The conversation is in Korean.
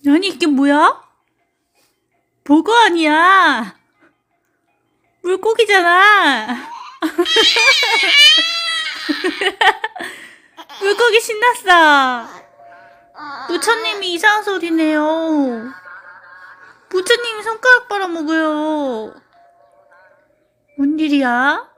아니 이게 뭐야? 보거 아니야. 물고기잖아. 물고기 신났어. 부처님이 이상한 소리네요. 부처님이 손가락 빨아먹어요. 뭔 일이야?